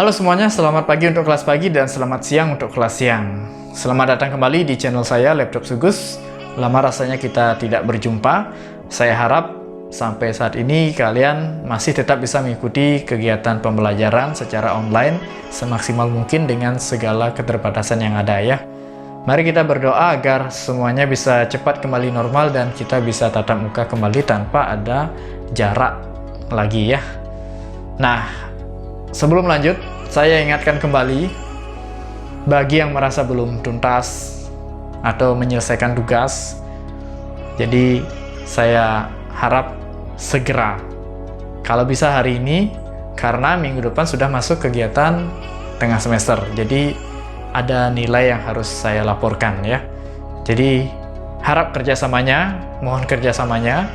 Halo semuanya, selamat pagi untuk kelas pagi dan selamat siang untuk kelas siang. Selamat datang kembali di channel saya, Laptop Sugus. Lama rasanya kita tidak berjumpa. Saya harap sampai saat ini kalian masih tetap bisa mengikuti kegiatan pembelajaran secara online semaksimal mungkin dengan segala keterbatasan yang ada ya. Mari kita berdoa agar semuanya bisa cepat kembali normal dan kita bisa tatap muka kembali tanpa ada jarak lagi ya. Nah, sebelum lanjut, saya ingatkan kembali, bagi yang merasa belum tuntas atau menyelesaikan tugas, jadi saya harap segera, kalau bisa hari ini, karena minggu depan sudah masuk kegiatan tengah semester, jadi ada nilai yang harus saya laporkan ya. Jadi harap kerjasamanya, mohon kerjasamanya,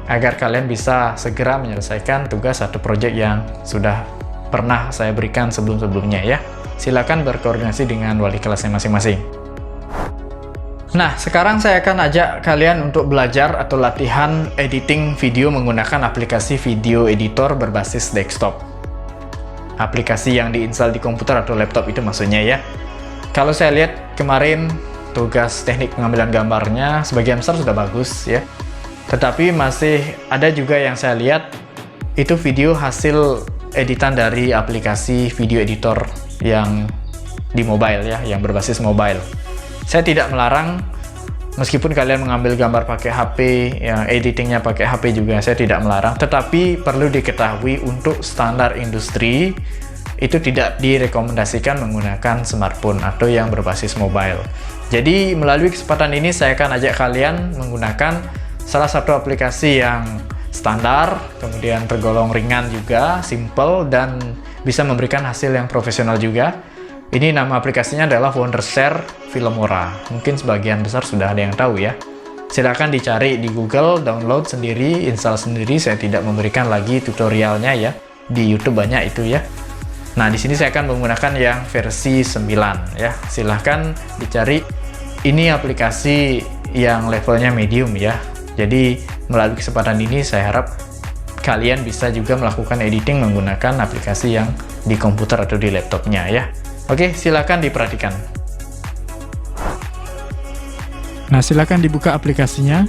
agar kalian bisa segera menyelesaikan tugas atau proyek yang sudah pernah saya berikan sebelum-sebelumnya ya. Silakan berkoordinasi dengan wali kelasnya masing-masing. Nah, sekarang saya akan ajak kalian untuk belajar atau latihan editing video menggunakan aplikasi video editor berbasis desktop. Aplikasi yang diinstal di komputer atau laptop itu maksudnya ya. Kalau saya lihat kemarin tugas teknik pengambilan gambarnya sebagian besar sudah bagus ya. Tetapi masih ada juga yang saya lihat itu video hasil editan dari aplikasi video editor yang di mobile ya, yang berbasis mobile. Saya tidak melarang meskipun kalian mengambil gambar pakai HP, ya, editingnya pakai HP juga saya tidak melarang. Tetapi perlu diketahui untuk standar industri itu tidak direkomendasikan menggunakan smartphone atau yang berbasis mobile. Jadi melalui kesempatan ini saya akan ajak kalian menggunakan salah satu aplikasi yang standar, kemudian tergolong ringan juga, simple, dan bisa memberikan hasil yang profesional juga. Ini nama aplikasinya adalah Wondershare Filmora. Mungkin sebagian besar sudah ada yang tahu ya. Silahkan dicari di Google, download sendiri, install sendiri. Saya tidak memberikan lagi tutorialnya ya. Di YouTube banyak itu ya. Nah, di sini saya akan menggunakan yang versi 9 ya. Silahkan dicari. Ini aplikasi yang levelnya medium ya. Jadi melalui kesempatan ini saya harap kalian bisa juga melakukan editing menggunakan aplikasi yang di komputer atau di laptopnya ya. Oke, silakan diperhatikan. Nah, silakan dibuka aplikasinya,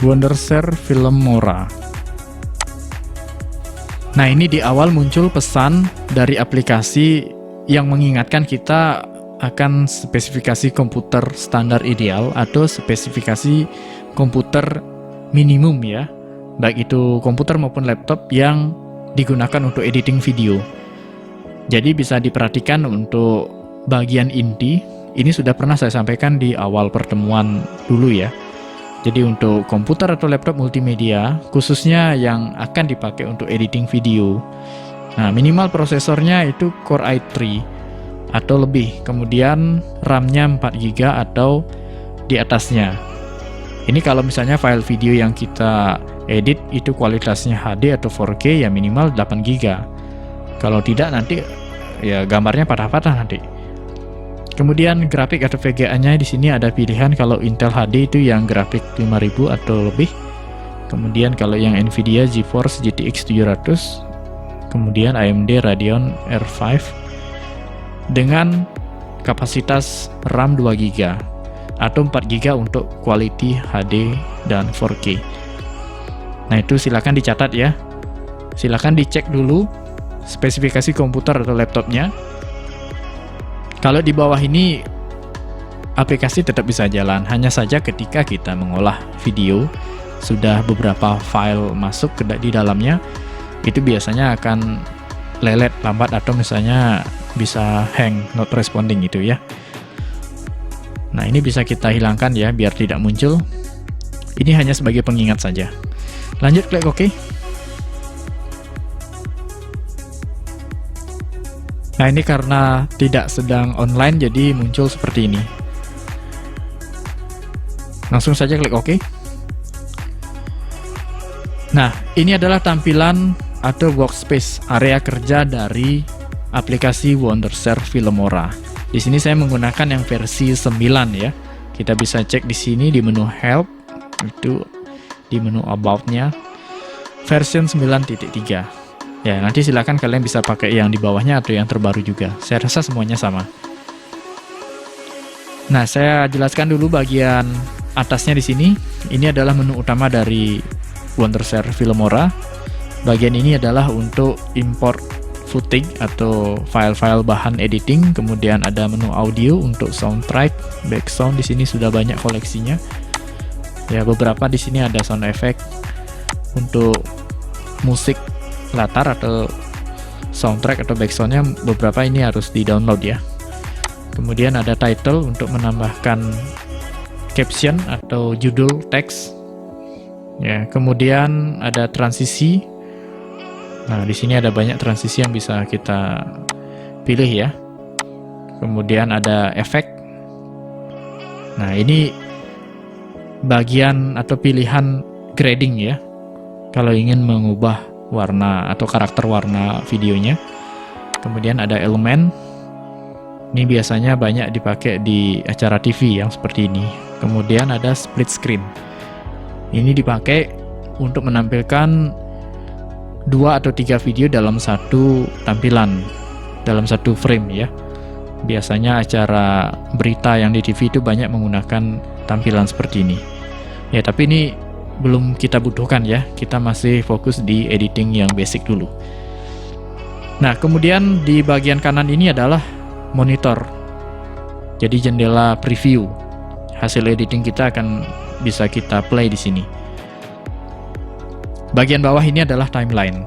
Wondershare Filmora. Nah, ini di awal muncul pesan dari aplikasi yang mengingatkan kita akan spesifikasi komputer standar ideal atau spesifikasi komputer minimum ya, baik itu komputer maupun laptop yang digunakan untuk editing video. Jadi bisa diperhatikan untuk bagian inti, ini sudah pernah saya sampaikan di awal pertemuan dulu ya. Jadi untuk komputer atau laptop multimedia, khususnya yang akan dipakai untuk editing video, nah minimal prosesornya itu Core i3 atau lebih, kemudian RAM-nya 4GB atau di atasnya. Ini kalau misalnya file video yang kita edit itu kualitasnya HD atau 4K ya minimal 8GB. Kalau tidak nanti ya gambarnya patah-patah nanti. Kemudian grafik atau VGA-nya di sini ada pilihan, kalau Intel HD itu yang grafik 5000 atau lebih. Kemudian kalau yang Nvidia GeForce GTX 700, kemudian AMD Radeon R5 dengan kapasitas RAM 2GB atau 4GB untuk quality HD dan 4K. Nah, itu silakan dicatat ya. Silakan dicek dulu spesifikasi komputer atau laptopnya. Kalau di bawah ini aplikasi tetap bisa jalan, hanya saja ketika kita mengolah video sudah beberapa file masuk di dalamnya, itu biasanya akan lelet, lambat, atau misalnya bisa hang, not responding gitu ya. Nah, ini bisa kita hilangkan ya biar tidak muncul. Ini hanya sebagai pengingat saja. Lanjut, klik OK. Nah, ini karena tidak sedang online jadi muncul seperti ini. Langsung saja klik OK. Nah, ini adalah tampilan atau workspace, area kerja dari aplikasi Wondershare Filmora. Di sini saya menggunakan yang versi 9 ya. Kita bisa cek di sini di menu Help, itu di menu About-nya version 9.3. Ya, nanti silakan kalian bisa pakai yang di bawahnya atau yang terbaru juga. Saya rasa semuanya sama. Nah, saya jelaskan dulu bagian atasnya di sini. Ini adalah menu utama dari Wondershare Filmora. Bagian ini adalah untuk import footage atau file-file bahan editing. Kemudian ada menu audio untuk soundtrack, background di sini sudah banyak koleksinya. Ya, beberapa di sini ada sound effect untuk musik latar atau soundtrack atau backsoundnya, beberapa ini harus di-download ya. Kemudian ada title untuk menambahkan caption atau judul teks. Ya, kemudian ada transisi. Nah, di sini ada banyak transisi yang bisa kita pilih ya. Kemudian ada efek. Nah, ini bagian atau pilihan grading ya. Kalau ingin mengubah warna atau karakter warna videonya. Kemudian ada elemen. Ini biasanya banyak dipakai di acara TV yang seperti ini. Kemudian ada split screen. Ini dipakai untuk menampilkan 2 atau 3 video dalam satu tampilan, dalam satu frame ya. Biasanya acara berita yang di TV itu banyak menggunakan tampilan seperti ini. Ya, tapi ini belum kita butuhkan ya, kita masih fokus di editing yang basic dulu. Nah, kemudian di bagian kanan ini adalah monitor, jadi jendela preview. Hasil editing kita akan bisa kita play di sini. Bagian bawah ini adalah timeline.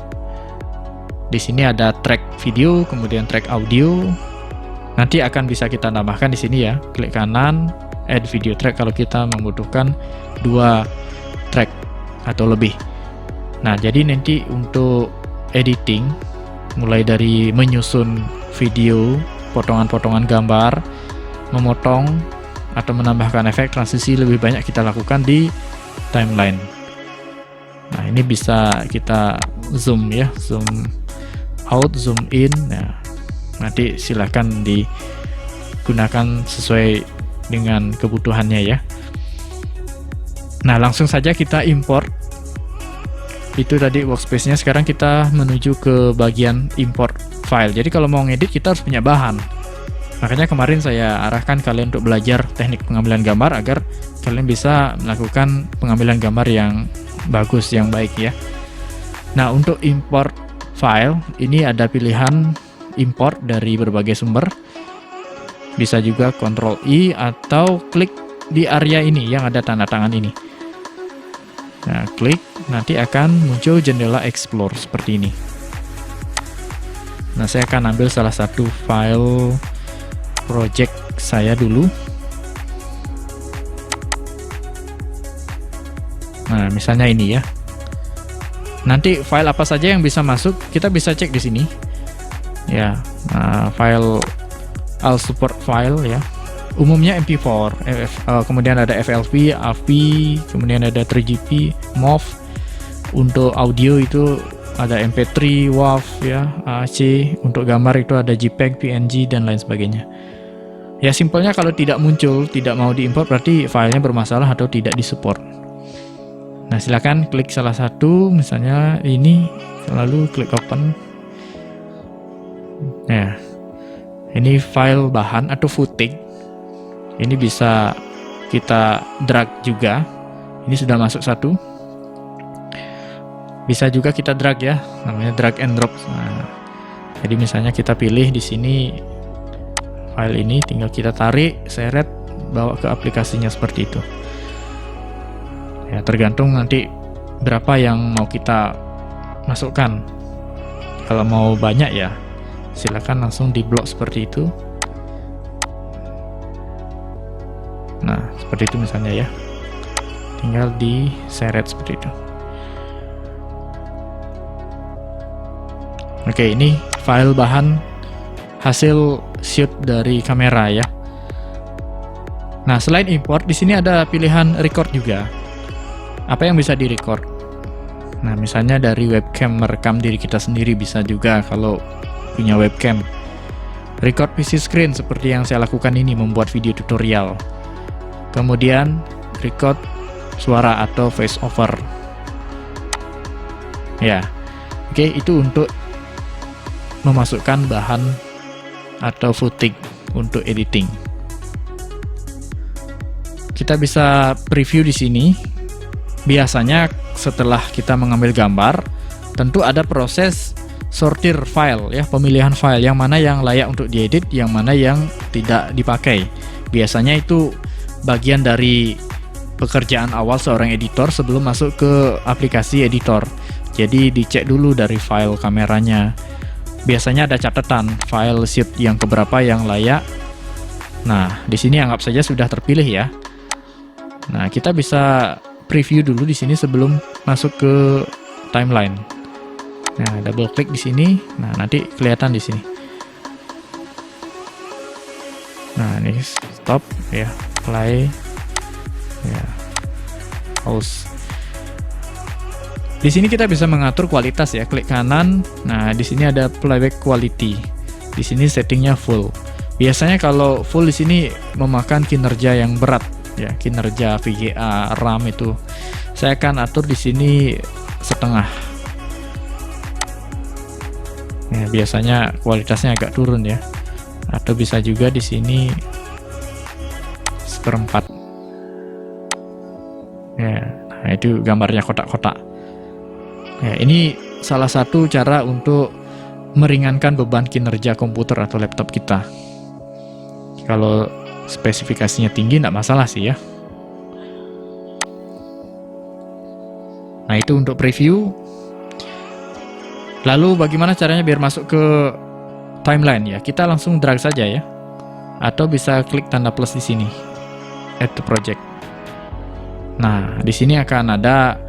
Di sini ada track video, kemudian track audio. Nanti akan bisa kita tambahkan di sini ya. Klik kanan, add video track kalau kita membutuhkan 2 track atau lebih. Nah, jadi nanti untuk editing, mulai dari menyusun video, potongan-potongan gambar, memotong atau menambahkan efek transisi, lebih banyak kita lakukan di timeline. Nah, ini bisa kita zoom ya, zoom out, zoom in. Nah, nanti silahkan digunakan sesuai dengan kebutuhannya ya. Nah, langsung saja kita import. Itu tadi workspace-nya. Sekarang kita menuju ke bagian import file. Jadi kalau mau ngedit kita harus punya bahan. Makanya kemarin saya arahkan kalian untuk belajar teknik pengambilan gambar agar kalian bisa melakukan pengambilan gambar yang bagus, yang baik ya. Nah, untuk import file ini ada pilihan import dari berbagai sumber. Bisa juga Ctrl I atau klik di area ini yang ada tanda tangan ini. Nah, klik, nanti akan muncul jendela Explore seperti ini. Nah, saya akan ambil salah satu file project saya dulu. Nah, misalnya ini ya. Nanti file apa saja yang bisa masuk, kita bisa cek di sini. Ya, file all support file ya. Umumnya MP4, kemudian ada FLV, AVI, kemudian ada 3GP, MOV. Untuk audio itu ada MP3, WAV ya, AAC. Untuk gambar itu ada JPEG, PNG dan lain sebagainya. Ya, simpelnya kalau tidak muncul, tidak mau diimport, berarti filenya bermasalah atau tidak disupport. Nah, silakan klik salah satu, misalnya ini, lalu klik open. Nah, ini file bahan atau footage. Ini bisa kita drag juga. Ini sudah masuk satu. Bisa juga kita drag ya, namanya drag and drop. Nah, jadi misalnya kita pilih di sini file ini, tinggal kita tarik, seret, bawa ke aplikasinya seperti itu. Ya, tergantung nanti berapa yang mau kita masukkan. Kalau mau banyak ya, silakan langsung di blok seperti itu. Nah, seperti itu misalnya ya. Tinggal diseret seperti itu. Oke, ini file bahan hasil shoot dari kamera ya. Nah, selain import, di sini ada pilihan record juga. Apa yang bisa direcord? Nah, misalnya dari webcam merekam diri kita sendiri, bisa juga kalau punya webcam. Record PC screen seperti yang saya lakukan ini, membuat video tutorial. Kemudian record suara atau voice over. Ya, oke, itu untuk memasukkan bahan atau footage untuk editing. Kita bisa preview di sini. Biasanya setelah kita mengambil gambar, tentu ada proses sortir file ya, pemilihan file yang mana yang layak untuk diedit, yang mana yang tidak dipakai. Biasanya itu bagian dari pekerjaan awal seorang editor sebelum masuk ke aplikasi editor. Jadi dicek dulu dari file kameranya. Biasanya ada catatan file shoot yang keberapa yang layak. Nah, di sini anggap saja sudah terpilih ya. Nah, kita bisa preview dulu di sini sebelum masuk ke timeline. Nah, double klik di sini. Nah, nanti kelihatan di sini. Nah, ini stop ya, play ya, pause. Di sini kita bisa mengatur kualitas ya, klik kanan. Nah, di sini ada playback quality. Di sini settingnya full. Biasanya kalau full di sini memakan kinerja yang berat ya, kinerja VGA, RAM itu. Saya akan atur di sini setengah. Ya, biasanya kualitasnya agak turun ya. Atau bisa juga di sini seperempat. Ya, nah itu gambarnya kotak-kotak. Ya, ini salah satu cara untuk meringankan beban kinerja komputer atau laptop kita. Kalau spesifikasinya tinggi tidak masalah sih ya. Nah, itu untuk preview. Lalu bagaimana caranya biar masuk ke timeline ya? Kita langsung drag saja ya. Atau bisa klik tanda plus di sini. Add to project. Nah, di sini akan ada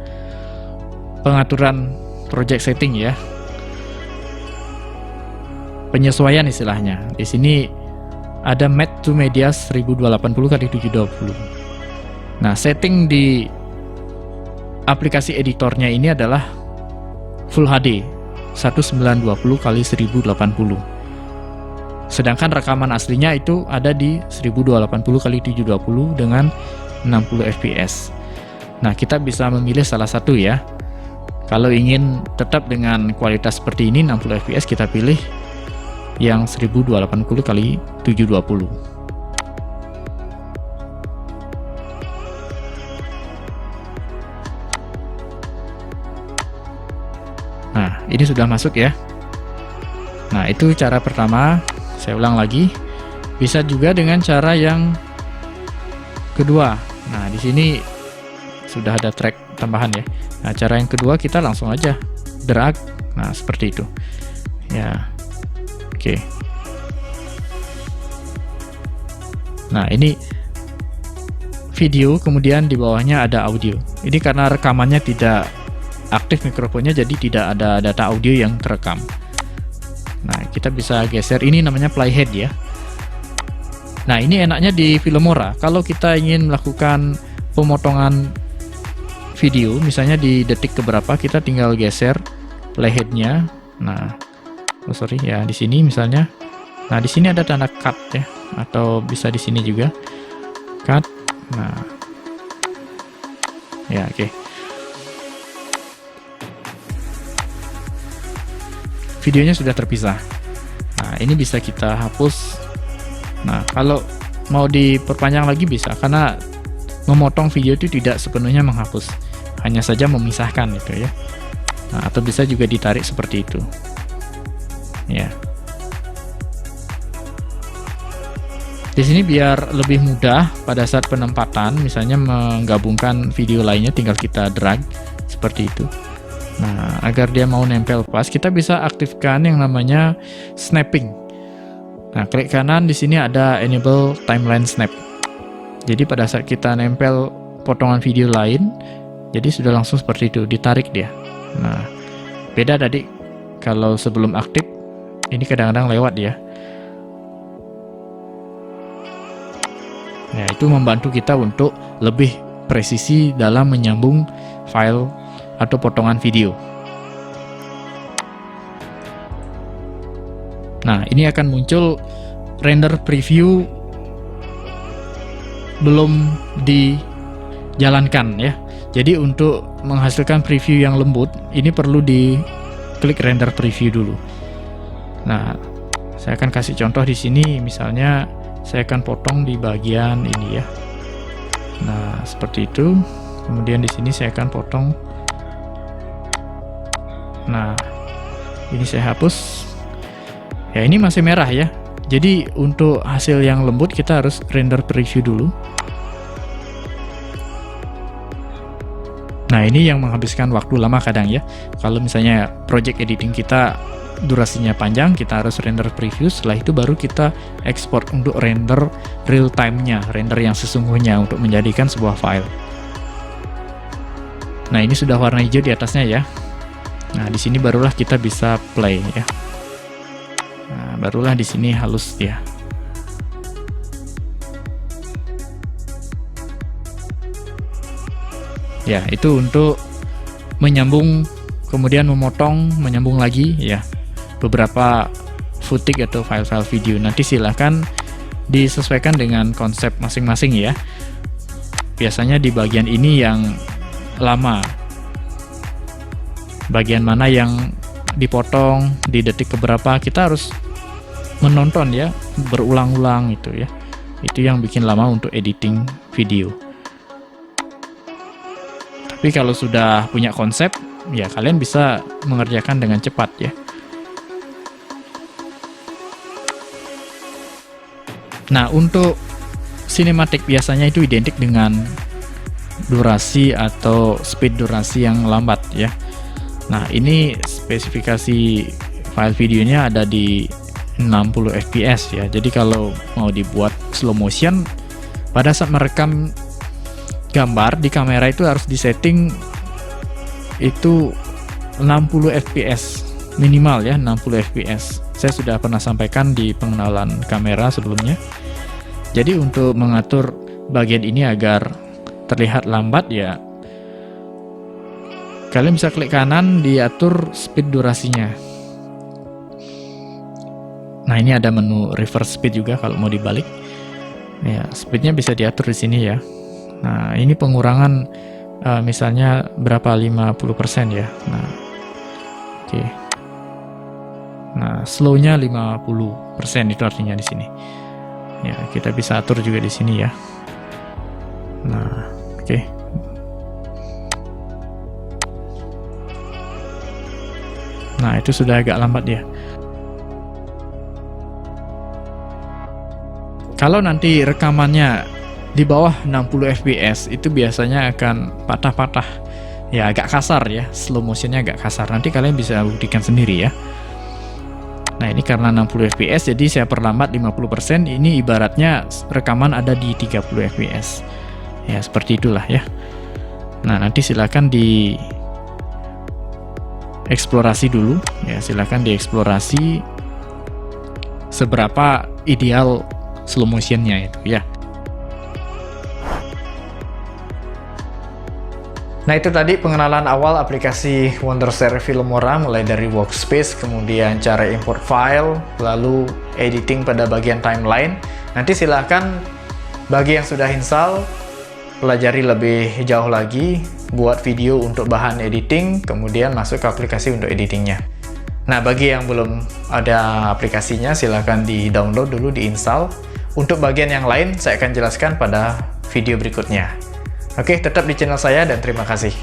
pengaturan project setting ya. Penyesuaian istilahnya. Di sini ada Matte to Media 1280x720. Nah, setting di aplikasi editornya ini adalah Full HD 1920x1080. Sedangkan rekaman aslinya itu ada di 1280x720 dengan 60 fps. Nah, kita bisa memilih salah satu ya. Kalau ingin tetap dengan kualitas seperti ini 60 fps, kita pilih yang 1280x720. Nah, ini sudah masuk ya. Nah, itu cara pertama. Saya ulang lagi. Bisa juga dengan cara yang kedua. Nah, di sini sudah ada track tambahan ya. Nah, cara yang kedua kita langsung aja drag. Nah, seperti itu. Ya. Oke. Nah, ini video, kemudian di bawahnya ada audio. Ini karena rekamannya tidak aktif mikrofonnya, jadi tidak ada data audio yang terekam. Nah, kita bisa geser. Ini namanya playhead ya. Nah, ini enaknya di Filmora. Kalau kita ingin melakukan pemotongan video, misalnya di detik keberapa, kita tinggal geser playheadnya. Nah, oh sorry ya, di sini misalnya. Nah, di sini ada tanda cut ya, atau bisa di sini juga cut. Nah, ya oke. Videonya sudah terpisah. Nah, ini bisa kita hapus. Nah, kalau mau diperpanjang lagi bisa, karena memotong video itu tidak sepenuhnya menghapus, hanya saja memisahkan itu ya. Nah, atau bisa juga ditarik seperti itu. Ya. Di sini biar lebih mudah pada saat penempatan, misalnya menggabungkan video lainnya, tinggal kita drag seperti itu. Nah, agar dia mau nempel pas, kita bisa aktifkan yang namanya snapping. Nah, klik kanan di sini ada enable timeline snap. Jadi pada saat kita nempel potongan video lain, jadi sudah langsung seperti itu, ditarik dia. Nah, beda tadi kalau sebelum aktif, ini kadang-kadang lewat ya. Nah, itu membantu kita untuk lebih presisi dalam menyambung file atau potongan video. Nah, ini akan muncul render preview belum dijalankan ya. Jadi untuk menghasilkan preview yang lembut, ini perlu diklik render preview dulu. Nah, saya akan kasih contoh di sini, misalnya saya akan potong di bagian ini ya. Nah, seperti itu. Kemudian di sini saya akan potong. Nah, ini saya hapus. Ya, ini masih merah ya. Jadi untuk hasil yang lembut kita harus render preview dulu. Nah, ini yang menghabiskan waktu lama kadang ya. Kalau misalnya project editing kita durasinya panjang, kita harus render preview. Setelah itu baru kita ekspor untuk render real time-nya, render yang sesungguhnya untuk menjadikan sebuah file. Nah, ini sudah warna hijau di atasnya ya. Nah, di sini barulah kita bisa play ya. Nah, barulah di sini halus ya. Ya, itu untuk menyambung, kemudian memotong, menyambung lagi ya beberapa footage atau file-file video. Nanti silahkan disesuaikan dengan konsep masing-masing ya. Biasanya di bagian ini yang lama, bagian mana yang dipotong di detik keberapa, kita harus menonton ya berulang-ulang itu ya. Itu yang bikin lama untuk editing video. Tapi kalau sudah punya konsep ya, kalian bisa mengerjakan dengan cepat ya. Nah, untuk sinematik biasanya itu identik dengan durasi atau speed durasi yang lambat ya. Nah, ini spesifikasi file videonya ada di 60 fps ya. Jadi kalau mau dibuat slow motion, pada saat merekam gambar di kamera itu harus disetting itu 60 fps minimal ya, 60 fps. Saya sudah pernah sampaikan di pengenalan kamera sebelumnya. Jadi untuk mengatur bagian ini agar terlihat lambat ya, kalian bisa klik kanan, diatur speed durasinya. Nah, ini ada menu reverse speed juga kalau mau dibalik. Ya, speednya bisa diatur di sini ya. Nah, ini pengurangan misalnya berapa, 50% ya. Nah, oke. Nah, slownya 50% itu artinya di sini. Ya, kita bisa atur juga di sini ya. Nah, oke. Nah, itu sudah agak lambat ya. Kalau nanti rekamannya di bawah 60 fps itu biasanya akan patah-patah. Ya, agak kasar ya, slow motionnya agak kasar. Nanti kalian bisa buktikan sendiri ya. Nah, ini karena 60 fps jadi saya perlambat 50%. Ini ibaratnya rekaman ada di 30 fps. Ya, seperti itulah ya. Nah, nanti silakan di eksplorasi dulu ya, silakan dieksplorasi seberapa ideal slow motionnya itu ya. Nah, itu tadi pengenalan awal aplikasi Wondershare Filmora, mulai dari workspace, kemudian cara import file, lalu editing pada bagian timeline. Nanti silahkan bagi yang sudah install, pelajari lebih jauh lagi, buat video untuk bahan editing, kemudian masuk ke aplikasi untuk editingnya. Nah, bagi yang belum ada aplikasinya, silahkan di-download dulu, di-install. Untuk bagian yang lain, saya akan jelaskan pada video berikutnya. Oke, tetap di channel saya dan terima kasih.